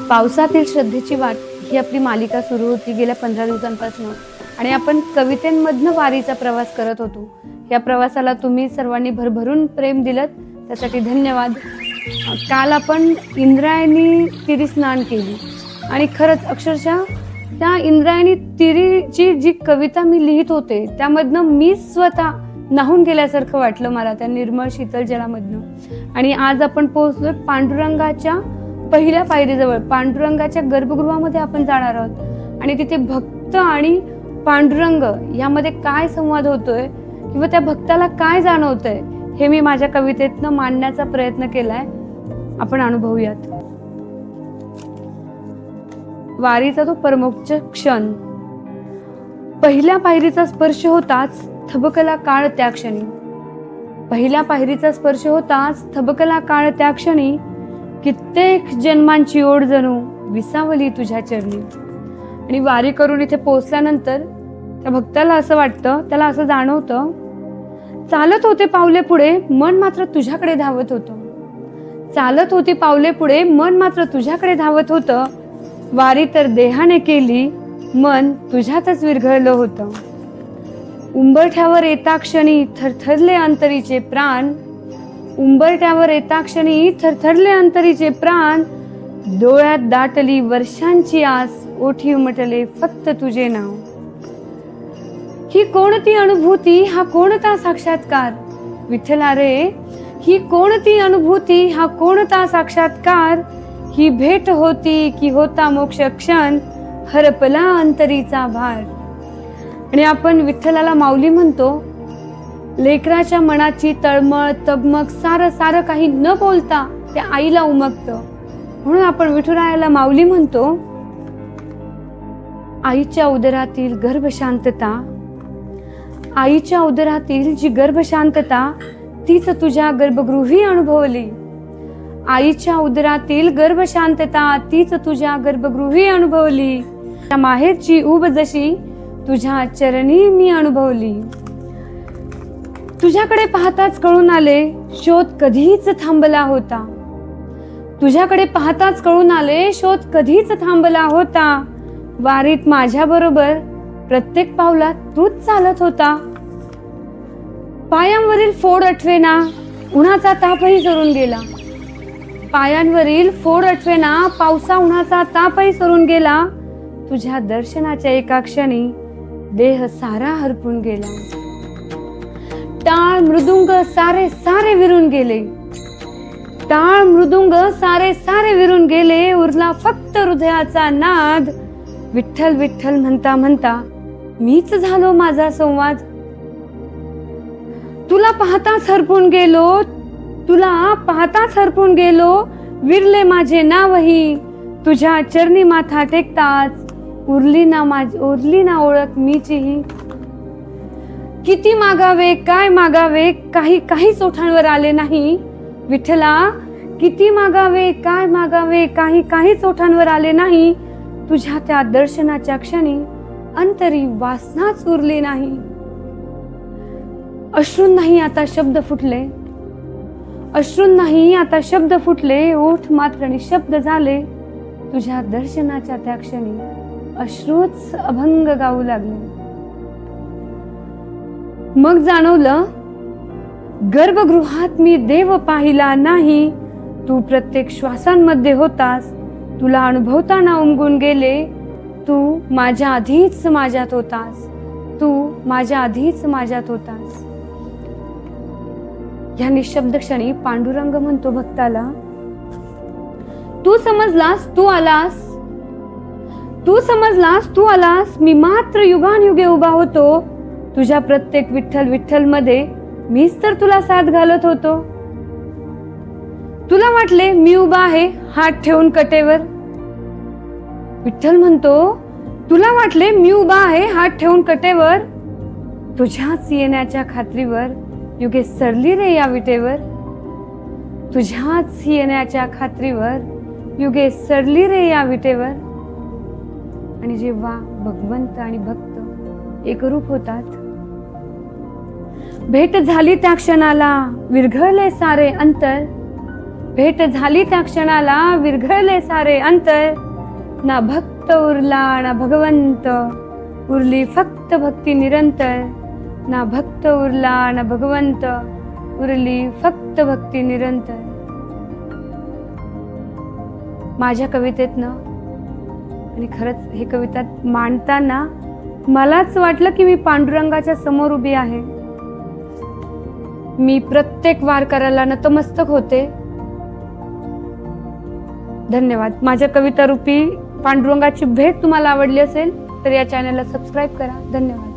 पावसातील श्रद्धेची वाट ही आपली मालिका सुरू होती गेल्या 15 दिवसांपासून आणि आपण कवितेंमधनं वारीचा प्रवास करत होतो. या प्रवासाला तुम्ही सर्वांनी भरभरून प्रेम दिलं त्यासाठी धन्यवाद. काल आपण इंद्रायणी तिरी स्नान केली आणि खरंच अक्षरशः त्या इंद्रायणी तिरीची जी कविता मी लिहित होते त्यामधनं मी स्वतः न्हाऊन गेल्यासारखं वाटलं मला त्या निर्मळ शीतल जलामधनं. आणि आज आपण पोहोचलोय पांडुरंगाच्या पहिल्या पायरीजवळ. पांडुरंगाच्या गर्भगृहामध्ये आपण जाणार आहोत आणि तिथे भक्त आणि पांडुरंग यामध्ये काय संवाद होतोय किंवा त्या भक्ताला काय जाणवतंय हे मी माझ्या कवितेतनं मांडण्याचा प्रयत्न केलाय. आपण अनुभवूयात. वारीचा तो परमोच्च क्षण. पहिल्या पायरीचा स्पर्श होताच थबकला काळ त्या क्षणी. पहिल्या पायरीचा स्पर्श होताच थबकला काळ त्या क्षणी. कित्येक जन्मांची ओढ जणू विसावली तुझ्या चरणी. आणि वारी करून इथे पोहोचल्यानंतर त्या भक्ताला असं वाटतं, त्याला असं जाणवतं, चालत होते पावले पुढे मन मात्र तुझ्याकडे धावत होतं. चालत होती पावले पुढे मन मात्र तुझ्याकडे धावत होतं. वारी तर देहाने केली मन तुझ्यातच विरघळलं होतं. उंबरठ्यावर येता क्षणी थरथरले अंतरीचे प्राण. उंबरठ्यावर येता क्षणी थरथरले अंतरीचे प्राण. डोळ्यात दाटली वर्षांची आस ओठी उमटले फक्त तुझे नाव. ही कोणती अनुभूती हा कोणता साक्षात्कार. विठ्ठला रे ही कोणती अनुभूती हा कोणता साक्षात्कार. ही भेट होती की होता मोक्ष क्षण हरपला अंतरीचा भार. आणि आपण विठ्ठलाला माऊली म्हणतो. लेकराच्या मनाची तळमळ तगमग सारं सारं काही न बोलता त्या आईला उमगतं म्हणून आपण विठुरायाला माऊली म्हणतो. आईच्या उदरातील गर्भशांतता, आईच्या उदरातील जी गर्भशांतता तीच तुझ्या गर्भगृही अनुभवली. आईच्या उदरातील गर्भशांतता तीच तुझ्या गर्भगृही अनुभवली. माहेरची उब जशी तुझ्या चरणी मी अनुभवली. तुझ्याकडे पाहताच कळून आले शोध कधीच थांबला होता. तुझ्याकडे पाहताच कळून आले शोध कधीच थांबला होता. वारीत माझ्या बरोबर प्रत्येक पावलात तूच चालत होता. पायांवरील फोड आठवेना उन्हाचा तापही सरून गेला. पायांवरील फोड आठवेना पावसा उन्हाचा तापही सरून गेला. तुझ्या दर्शनाच्या एका क्षणी देह सारा हरपून गेला. टाळ मृदुंग सारे सारे विरून गेले. टाळ मृदुंग सारे सारे विरून गेले. उरला फक्त हृदयाचा नाद. विठ्ठल विठ्ठल म्हणता म्हणता मीच झालो माझा संवाद. तुला पाहताच हरपून गेलो. तुला पाहताच हरपून गेलो. विरले माझे नावही तुझ्या चरणी माथा टेकताच. उरली ना ओळख मीचीही. किती मागावे काय मागावे काही काहीच ओठांवर आले नाही. विठ्ठला किती मागावे काय मागावे काही काहीच ओठांवर आले नाही. तुझ्या त्या दर्शनाच्या क्षणी अंतरी वासनाच उरली नाही. अश्रूंनाही आता शब्द फुटले. अश्रूंनाही आता शब्द फुटले. ओठ मात्र निशब्द झाले. तुझ्या दर्शनाच्या त्या क्षणी अश्रूच अभंग गाऊ लागले. मग जाणवलं गर्भगृहात मी देव पाहिला नाही. तू प्रत्येक श्वासांमध्ये होतास. तुला अनुभवताना उमगून गेले. तू माझ्या आधीच माझ्यात होतास. तू माझ्या आधीच माझ्यात होतास. या निशब्द क्षणी पांडुरंग म्हणतो भक्ताला, तू समजलास तू आलास. तू समजलास तू आलास. मी मात्र युगानयुगे उभा होतो. तुझ्या प्रत्येक विठ्ठल विठ्ठल मध्ये मीच तर तुला साथ घालत होतो. तुला वाटले मी उभा आहे हात ठेवून कटेवर. विठ्ठल म्हणतो तुला वाटले मी उभा आहे हात ठेवून कटेवर. तुझ्याच येण्याच्या खात्रीवर युगे सरली रे या विटेवर. तुझ्याच येण्याच्या खात्रीवर युगे सरली रे या विटेवर. आणि जेव्हा भगवंत आणि भक्त एकरूप होतात, भेट झाली त्या क्षणाला विरघळले सारे अंतर. भेट झाली त्या क्षणाला विरघळले सारे अंतर. ना भक्त उरला ना भगवंत, उरली फक्त भक्ती निरंतर. ना भक्त उरला ना भगवंत, उरली फक्त भक्ती निरंतर. माझ्या कवितेतनं आणि खरंच ही कविता मांडताना मलाच वाटलं की मी पांडुरंगाच्या समोर उभी आहे. मी प्रत्येक वारकऱ्याला नतमस्तक होते. धन्यवाद. माझ्या कविता रूपी पांडुरंगाची भेट तुम्हाला आवडली असेल तर या चॅनलला सबस्क्राईब करा. धन्यवाद.